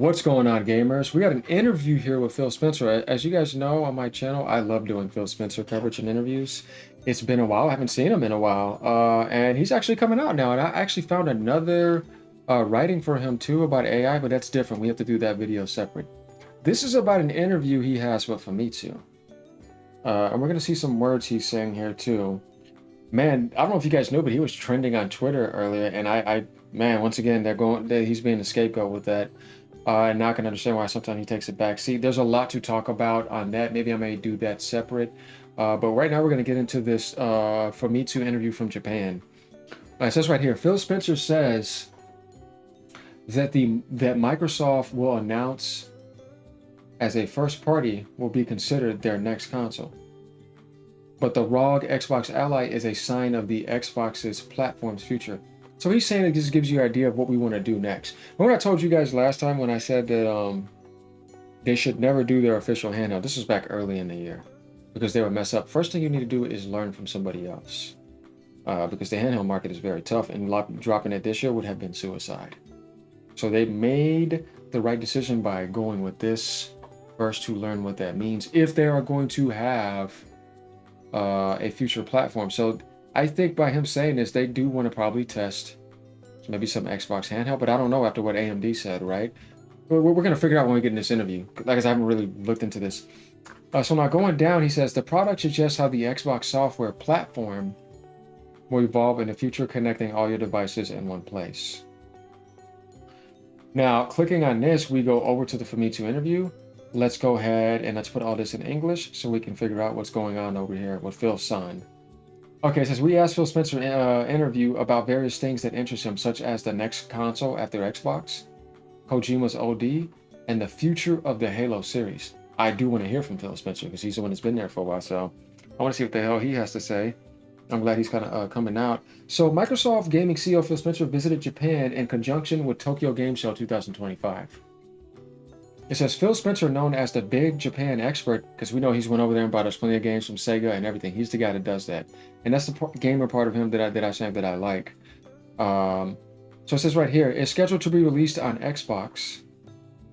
What's going on, gamers? We got an interview here with Phil Spencer. As you guys know on my channel, I love doing Phil Spencer coverage and interviews. It's been a while. I haven't seen him in a while. And he's actually coming out now. And I actually found another writing for him too about AI, but that's different. We have to do that video separate. This is about an interview he has with Famitsu. And we're going to see some words he's saying here too. Man, I don't know if you guys know, but he was trending on Twitter earlier. And man, once again, he's being the scapegoat with that. And now I can understand why sometimes he takes a back seat. There's a lot to talk about on that. Maybe I may do that separate. But right now we're going to get into this Famitsu interview from Japan. It says right here, Phil Spencer says that Microsoft will announce as a first party will be considered their next console. But the ROG Xbox Ally is a sign of the Xbox's platform's future. So he's saying it just gives you an idea of what we want to do next. Remember I told you guys last time when I said that they should never do their official handheld. This was back early in the year because they would mess up. First thing you need to do is learn from somebody else because the handheld market is very tough and dropping it this year would have been suicide. So they made the right decision by going with this first to learn what that means if they are going to have a future platform. So I think by him saying this, they do want to probably test maybe some Xbox handheld, but I don't know after what AMD said, right? We're going to figure out when we get in this interview. Like I said, I haven't really looked into this. So now going down, he says, the product suggests how the Xbox software platform will evolve in the future, connecting all your devices in one place. Now, clicking on this, we go over to the Famitsu interview. Let's go ahead and let's put all this in English so we can figure out what's going on over here with Phil's son. Okay, it says we asked Phil Spencer interview about various things that interest him, such as the next console after Xbox, Kojima's OD, and the future of the Halo series. I do want to hear from Phil Spencer because he's the one that's been there for a while, so I want to see what the hell he has to say. I'm glad he's kind of coming out. So Microsoft Gaming CEO Phil Spencer visited Japan in conjunction with Tokyo Game Show 2025. It says Phil Spencer, known as the Big Japan expert, because we know he's went over there and bought us plenty of games from Sega and everything. He's the guy that does that, and that's the gamer part of him that I like. So it says right here, it's scheduled to be released on Xbox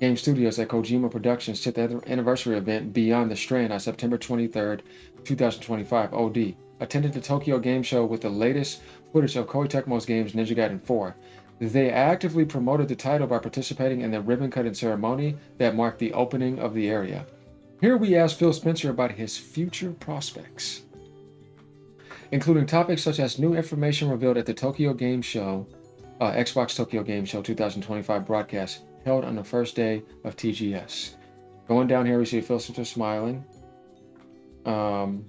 Game Studios at Kojima Productions' 10th anniversary event Beyond the Strand on September 23rd, 2025. OD attended the Tokyo Game Show with the latest footage of Koei Tecmo's games Ninja Gaiden 4. They actively promoted the title by participating in the ribbon-cutting ceremony that marked the opening of the area. Here we asked Phil Spencer about his future prospects, including topics such as new information revealed at the Tokyo Game Show, Xbox Tokyo Game Show 2025 broadcast held on the first day of TGS. Going down here, we see Phil Spencer smiling. And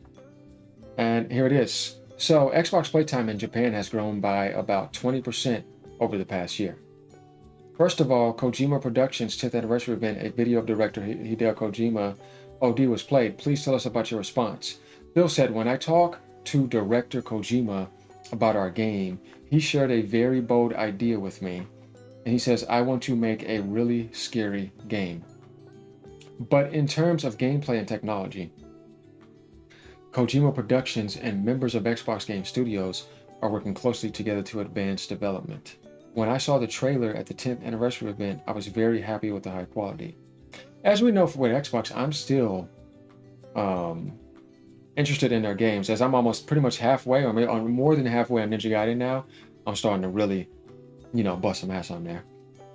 here it is. So Xbox playtime in Japan has grown by about 20% over the past year. First of all, Kojima Productions' 10th anniversary event, a video of director Hideo Kojima OD was played. Please tell us about your response. Phil said, when I talk to director Kojima about our game, he shared a very bold idea with me. And he says, I want to make a really scary game. But in terms of gameplay and technology, Kojima Productions and members of Xbox Game Studios are working closely together to advance development. When I saw the trailer at the 10th anniversary event, I was very happy with the high quality. As we know with Xbox, I'm still interested in their games, as I'm almost pretty much halfway, or maybe more than halfway on Ninja Gaiden now. I'm starting to really, bust some ass on there.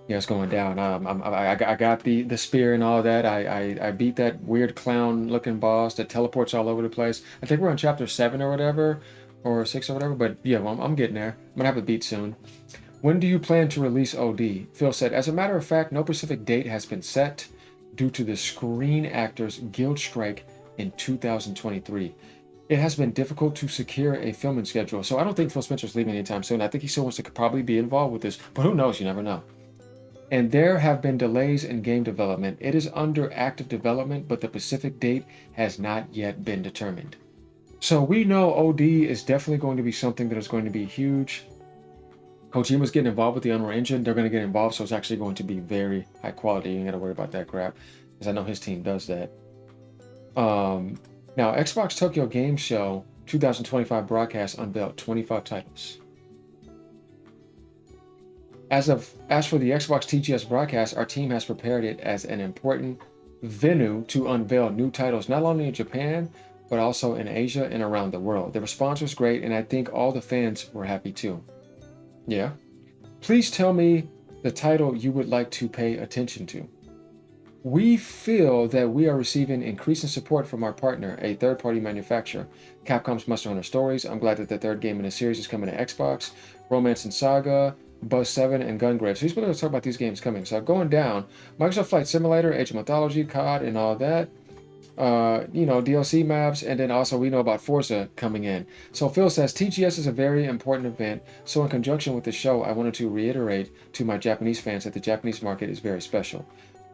Yeah, it's going down. I got the spear and all that. I beat that weird clown-looking boss that teleports all over the place. I think we're on chapter 7 or whatever, or 6 or whatever. But yeah, well, I'm getting there. I'm gonna have a beat soon. When do you plan to release OD? Phil said, as a matter of fact, no specific date has been set due to the Screen Actors Guild strike in 2023. It has been difficult to secure a filming schedule, so I don't think Phil Spencer's leaving anytime soon. I think he still wants to probably be involved with this, but who knows? You never know. And there have been delays in game development. It is under active development, but the specific date has not yet been determined. So we know OD is definitely going to be something that is going to be huge. Kojima's getting involved with the Unreal Engine. They're going to get involved, so it's actually going to be very high quality. You ain't got to worry about that crap, because I know his team does that. Now, Xbox Tokyo Game Show 2025 broadcast unveiled 25 titles. As for the Xbox TGS broadcast, our team has prepared it as an important venue to unveil new titles not only in Japan but also in Asia and around the world. The response was great, and I think all the fans were happy too. Yeah. Please tell me the title you would like to pay attention to. We feel that we are receiving increasing support from our partner, a third-party manufacturer, Capcom's Monster Hunter Stories. I'm glad that the third game in the series is coming to Xbox. Romance and Saga, Buzz 7, and Gungrave. So he's going to talk about these games coming. So going down, Microsoft Flight Simulator, Age of Mythology, COD, and all that. DLC maps, and then also we know about Forza coming in. So Phil says TGS is a very important event. So in conjunction with the show, I wanted to reiterate to my Japanese fans that the Japanese market is very special.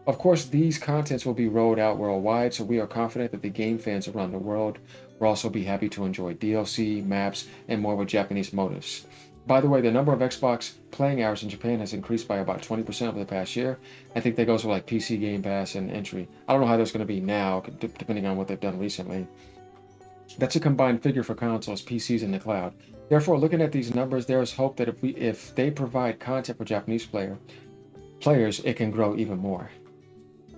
Of course, these contents will be rolled out worldwide, so we are confident that the game fans around the world will also be happy to enjoy DLC, maps, and more with Japanese motives. By the way, the number of Xbox playing hours in Japan has increased by about 20% over the past year. I think that goes for like PC Game Pass and entry. I don't know how that's going to be now, depending on what they've done recently. That's a combined figure for consoles, PCs, and the cloud. Therefore, looking at these numbers, there is hope that if they provide content for Japanese players, it can grow even more.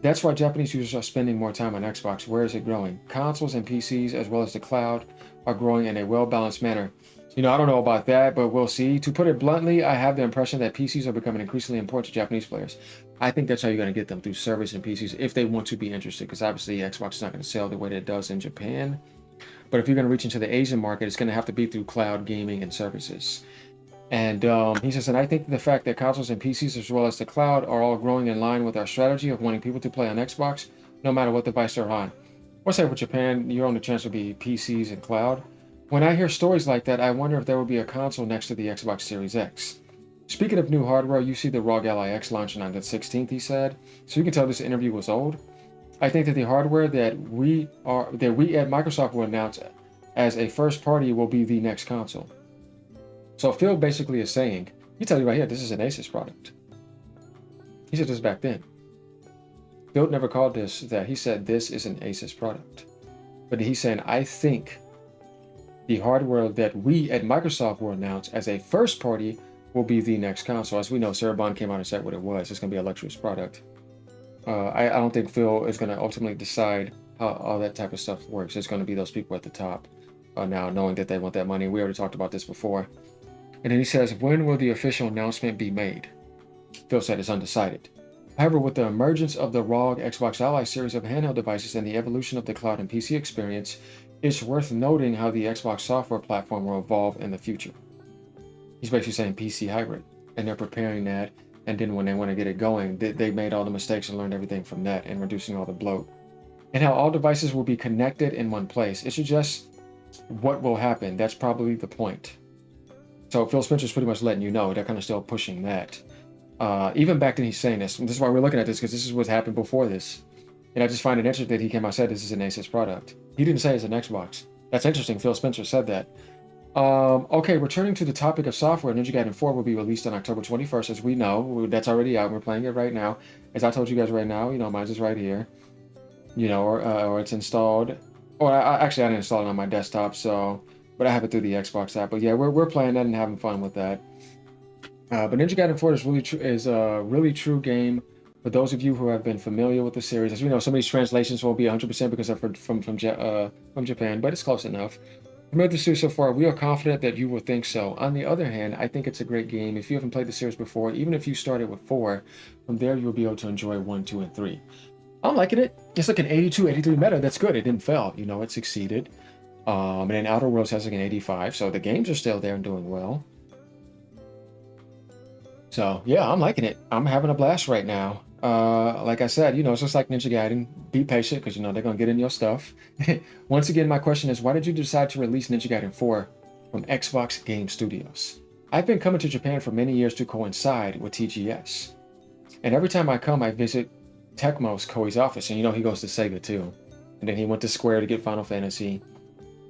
That's why Japanese users are spending more time on Xbox. Where is it growing? Consoles and PCs, as well as the cloud, are growing in a well-balanced manner. I don't know about that, but we'll see. To put it bluntly, I have the impression that PCs are becoming increasingly important to Japanese players. I think that's how you're going to get them, through service and PCs, if they want to be interested, because obviously Xbox is not going to sell the way that it does in Japan. But if you're going to reach into the Asian market, it's going to have to be through cloud gaming and services. And he says, and I think the fact that consoles and PCs, as well as the cloud, are all growing in line with our strategy of wanting people to play on Xbox, no matter what device they're on. Or say with Japan, your only chance would be PCs and cloud. When I hear stories like that, I wonder if there will be a console next to the Xbox Series X. Speaking of new hardware, you see the ROG Ally X launching on the 16th, he said. So you can tell this interview was old. I think that the hardware that we at Microsoft will announce as a first party will be the next console. So Phil basically is saying, he tells you right here, this is an ASUS product. He said this back then. Phil never called this that. He said this is an ASUS product. But he's saying, I think the hardware that we at Microsoft will announce as a first party will be the next console. As we know, Cerebon came out and said what it was. It's going to be a luxurious product. I don't think Phil is going to ultimately decide how all that type of stuff works. It's going to be those people at the top now, knowing that they want that money. We already talked about this before. And then he says, when will the official announcement be made? Phil said it's undecided. However, with the emergence of the ROG Xbox Ally series of handheld devices and the evolution of the cloud and PC experience, it's worth noting how the Xbox software platform will evolve in the future. He's basically saying PC hybrid, and they're preparing that. And then when they want to get it going, they made all the mistakes and learned everything from that, and reducing all the bloat. And how all devices will be connected in one place. It's just what will happen. That's probably the point. So Phil Spencer's pretty much letting you know they're kind of still pushing that. Even back then he's saying this. And this is why we're looking at this, because this is what happened before this. And I just find it interesting that he came out and said this is an ASUS product. He didn't say it's an Xbox. That's interesting. Phil Spencer said that. Okay, returning to the topic of software, Ninja Gaiden 4 will be released on October 21st, as we know. That's already out. We're playing it right now. As I told you guys right now, mine's just right here. Or it's installed. Or actually, I didn't install it on my desktop, but I have it through the Xbox app. But yeah, we're playing that and having fun with that. But Ninja Gaiden 4 is a really true game. For those of you who have been familiar with the series, as we know, some of these translations won't be 100% because they're from Japan, but it's close enough. From the series so far, we are confident that you will think so. On the other hand, I think it's a great game. If you haven't played the series before, even if you started with 4, from there you'll be able to enjoy 1, 2, and 3. I'm liking it. It's like an 82, 83 meta. That's good. It didn't fail. It succeeded. And then Outer Worlds has like an 85, so the games are still there and doing well. So yeah, I'm liking it. I'm having a blast right now. Like I said, it's just like Ninja Gaiden. Be patient, because they're gonna get in your stuff. Once again, my question is, why did you decide to release Ninja Gaiden 4 from Xbox Game Studios? I've been coming to Japan for many years to coincide with TGS, and every time I come, I visit Tecmo's Koei's office, and he goes to Sega too, and then he went to Square to get Final Fantasy.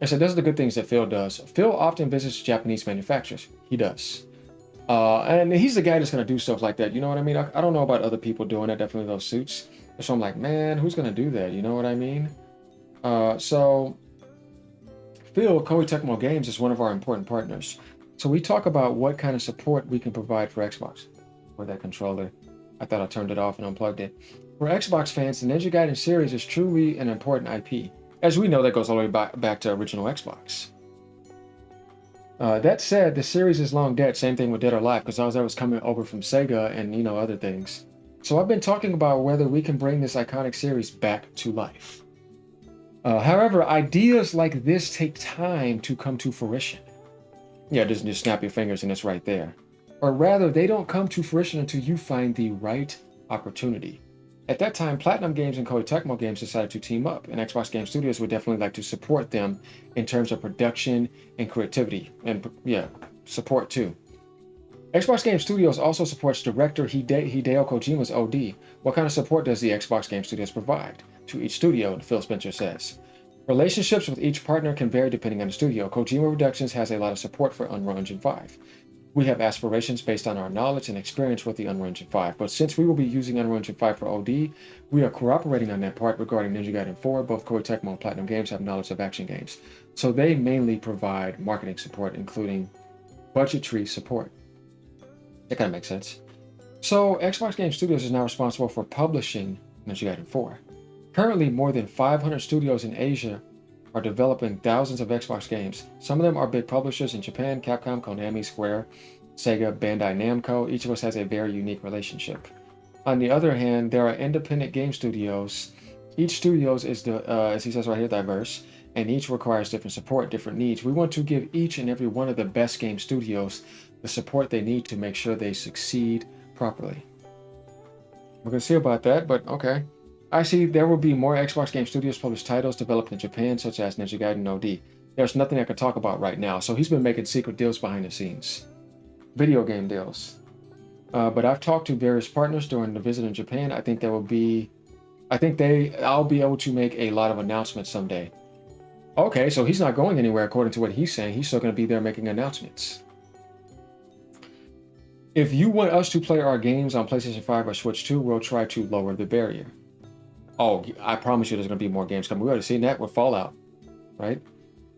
And so those are the good things that Phil does. Phil often visits Japanese manufacturers. He does. And he's the guy that's going to do stuff like that. You know what I mean? I don't know about other people doing that, definitely those suits. So I'm like, man, who's going to do that? You know what I mean? So Phil, Koei Tecmo Games, is one of our important partners. So we talk about what kind of support we can provide for Xbox. for that controller. I thought I turned it off and unplugged it. For Xbox fans, the Ninja Gaiden series is truly an important IP. As we know, that goes all the way back to original Xbox. That said, the series is long dead. Same thing with Dead or Alive, because that was coming over from Sega and other things. So I've been talking about whether we can bring this iconic series back to life. However, ideas like this take time to come to fruition. Yeah, just snap your fingers and it's right there. Or rather, they don't come to fruition until you find the right opportunity. At that time, Platinum Games and Koei Tecmo Games decided to team up, and Xbox Game Studios would definitely like to support them in terms of production and creativity, and support too. Xbox Game Studios also supports director Hideo Kojima's OD. What kind of support does the Xbox Game Studios provide to each studio? Phil Spencer says. Relationships with each partner can vary depending on the studio. Kojima Productions has a lot of support for Unreal Engine 5. We have aspirations based on our knowledge and experience with the Unreal Engine 5, but since we will be using Unreal Engine 5 for OD, we are cooperating on that part regarding Ninja Gaiden 4. Both Koei Tecmo and Platinum Games have knowledge of action games, so they mainly provide marketing support, including budgetary support. That kind of makes sense. So Xbox Game Studios is now responsible for publishing Ninja Gaiden 4. Currently, more than 500 studios in Asia are developing thousands of Xbox games. Some of them are big publishers in Japan: Capcom, Konami, Square, Sega, Bandai Namco. Each of us has a very unique relationship. On the other hand, there are independent game studios. Each studio is, as he says right here, diverse, and each requires different support, different needs. We want to give each and every one of the best game studios the support they need to make sure they succeed properly. We're going to see about that, but okay. I see there will be more Xbox Game Studios published titles developed in Japan, such as Ninja Gaiden OD. There's nothing I can talk about right now, so he's been making secret deals behind the scenes. Video game deals. But I've talked to various partners during the visit in Japan. I'll be able to make a lot of announcements someday. Okay, so he's not going anywhere according to what he's saying. He's still going to be there making announcements. If you want us to play our games on PlayStation 5 or Switch 2, we'll try to lower the barrier. Oh, I promise you there's going to be more games coming. We've already seen that with Fallout, right?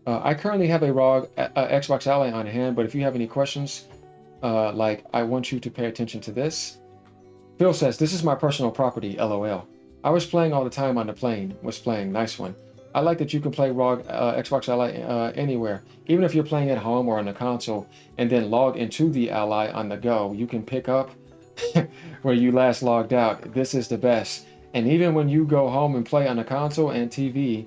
I currently have a ROG Xbox Ally on hand, but if you have any questions, like I want you to pay attention to this. Phil says, this is my personal property, LOL. I was playing all the time on the plane, nice one. I like that you can play ROG Xbox Ally anywhere. Even if you're playing at home or on the console and then log into the Ally on the go, you can pick up where you last logged out. This is the best. And even when you go home and play on the console and TV,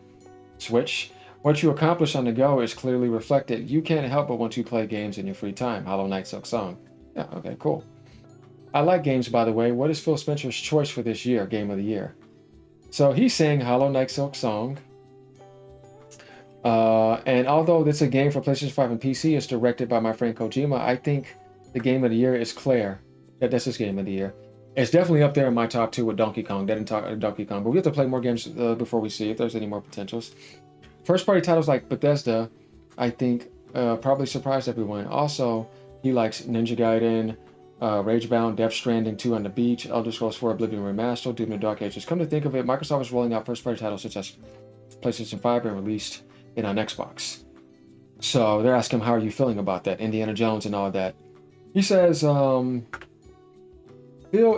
Switch, what you accomplish on the go is clearly reflected. You can't help but want to play games in your free time. Hollow Knight Silk Song. Yeah, okay, cool. I like games, by the way. What is Phil Spencer's choice for this year, Game of the Year? So he's saying Hollow Knight Silk Song. And although this is a game for PlayStation 5 and PC, it's directed by my friend Kojima, I think the Game of the Year is Claire. That's his Game of the Year. It's definitely up there in my top 2 with Donkey Kong. That didn't Donkey Kong, but we have to play more games before we see if there's any more potentials. First-party titles like Bethesda, I think, probably surprised everyone. Also, he likes Ninja Gaiden, Ragebound, Death Stranding 2 on the Beach, Elder Scrolls 4 Oblivion Remastered, Doom: The Dark Ages. Come to think of it, Microsoft is rolling out first-party titles such as PlayStation 5 and released it on Xbox. So they're asking him, how are you feeling about that? Indiana Jones and all of that. He says, Phil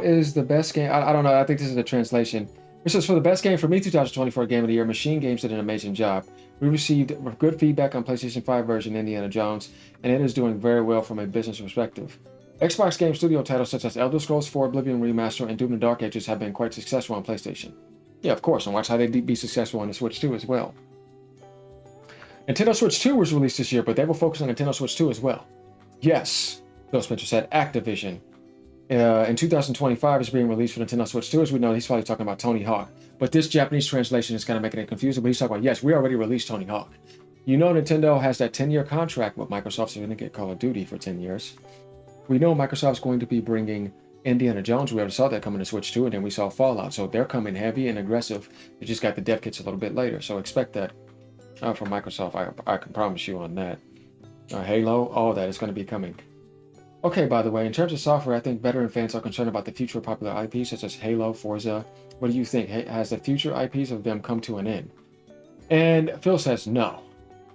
is the best game. I don't know. I think this is a translation. It says, for the best game for me, 2024 Game of the Year, Machine Games did an amazing job. We received good feedback on PlayStation 5 version Indiana Jones, and it is doing very well from a business perspective. Xbox Game Studio titles such as Elder Scrolls 4 Oblivion Remastered and Doom: The Dark Ages have been quite successful on PlayStation. Yeah, of course, and watch how they'd be successful on the Switch 2 as well. Nintendo Switch 2 was released this year, but they will focus on Nintendo Switch 2 as well. Yes, Phil Spencer said, Activision. In 2025 is being released for Nintendo Switch 2. As we know, he's probably talking about Tony Hawk. But this Japanese translation is kind of making it confusing. But he's talking about, yes, we already released Tony Hawk. You know, Nintendo has that 10-year contract with Microsoft, so they're going to get Call of Duty for 10 years. We know Microsoft's going to be bringing Indiana Jones. We already saw that coming to Switch 2, and then we saw Fallout. So they're coming heavy and aggressive. They just got the dev kits a little bit later. So expect that from Microsoft. I can promise you on that. Halo, all that is going to be coming. Okay, by the way, in terms of software, I think veteran fans are concerned about the future of popular IPs such as Halo, Forza. What do you think? Has the future IPs of them come to an end? And Phil says no.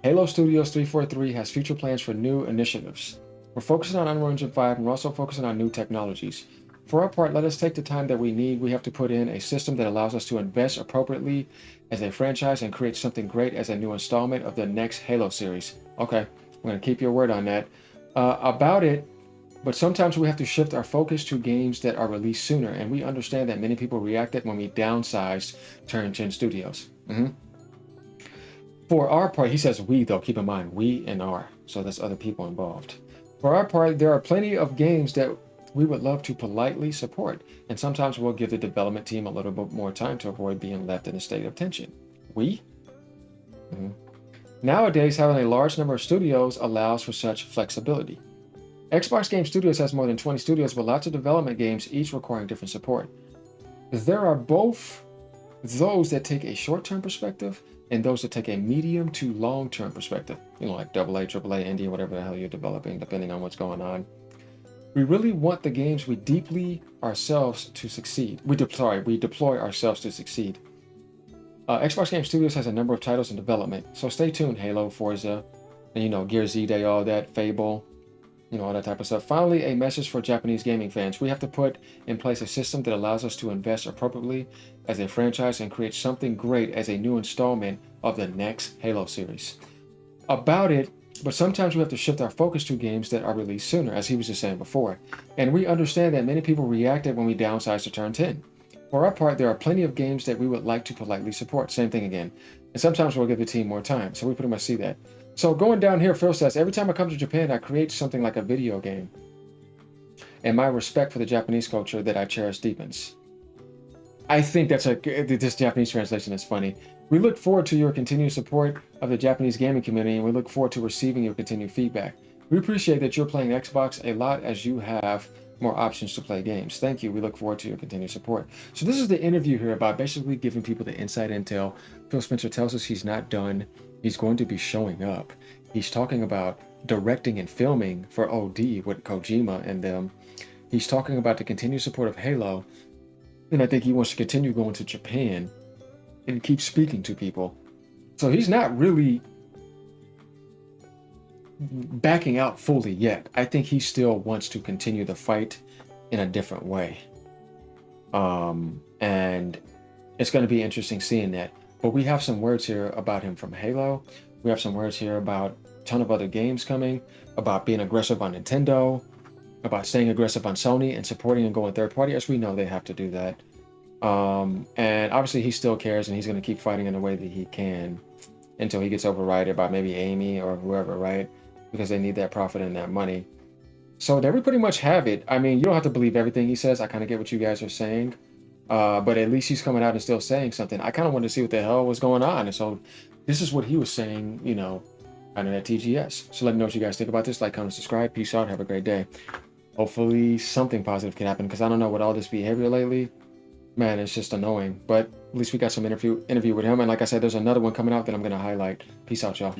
Halo Studios 343 has future plans for new initiatives. We're focusing on Unreal Engine 5 and we're also focusing on new technologies. For our part, let us take the time that we need. We have to put in a system that allows us to invest appropriately as a franchise and create something great as a new installment of the next Halo series. Okay, I'm going to keep your word on that. About it, but sometimes we have to shift our focus to games that are released sooner, and we understand that many people reacted when we downsized Turn 10 Studios. For our part, he says we, though, keep in mind, we and our, so there's other people involved. For our part, there are plenty of games that we would love to politely support, and sometimes we'll give the development team a little bit more time to avoid being left in a state of tension. We? Mhm. Nowadays, having a large number of studios allows for such flexibility. Xbox Game Studios has more than 20 studios with lots of development games, each requiring different support. There are both those that take a short-term perspective and those that take a medium to long-term perspective. Like AA, AAA, indie, whatever the hell you're developing, depending on what's going on. We really want the games we deploy ourselves to succeed. We deploy ourselves to succeed. Xbox Game Studios has a number of titles in development, so stay tuned. Halo, Forza, and Gears Z Day, all that, Fable, all that type of stuff. Finally, a message for Japanese gaming fans. We have to put in place a system that allows us to invest appropriately as a franchise and create something great as a new installment of the next Halo series. About it, but sometimes we have to shift our focus to games that are released sooner, as he was just saying before. And we understand that many people reacted when we downsized to Turn 10. For our part, there are plenty of games that we would like to politely support. Same thing again. And sometimes we'll give the team more time. So we pretty much see that. So going down here, Phil says, every time I come to Japan, I create something like a video game. And my respect for the Japanese culture that I cherish deepens. I think this Japanese translation is funny. We look forward to your continued support of the Japanese gaming community, and we look forward to receiving your continued feedback. We appreciate that you're playing Xbox a lot as you have more options to play games. Thank you. We look forward to your continued support. So this is the interview here about basically giving people the inside intel. Phil Spencer tells us he's not done. He's going to be showing up. He's talking about directing and filming for OD with Kojima and them. He's talking about the continued support of Halo. And I think he wants to continue going to Japan and keep speaking to people. So he's not really backing out fully yet. I think he still wants to continue the fight in a different way. And it's going to be interesting seeing that. But we have some words here about him from Halo. We have some words here about a ton of other games coming, about being aggressive on Nintendo, about staying aggressive on Sony and supporting and going third party, as we know they have to do that. And obviously he still cares, and he's going to keep fighting in the way that he can until he gets overridden by maybe Amy or whoever, right? Because they need that profit and that money. So there we pretty much have it. I mean, you don't have to believe everything he says. I kind of get what you guys are saying. But at least he's coming out and still saying something. I kind of wanted to see what the hell was going on. And so this is what he was saying, kind of at TGS. So let me know what you guys think about this. Like, comment, subscribe. Peace out. Have a great day. Hopefully something positive can happen, because I don't know what all this behavior lately. Man, it's just annoying. But at least we got some interview with him. And like I said, there's another one coming out that I'm going to highlight. Peace out, y'all.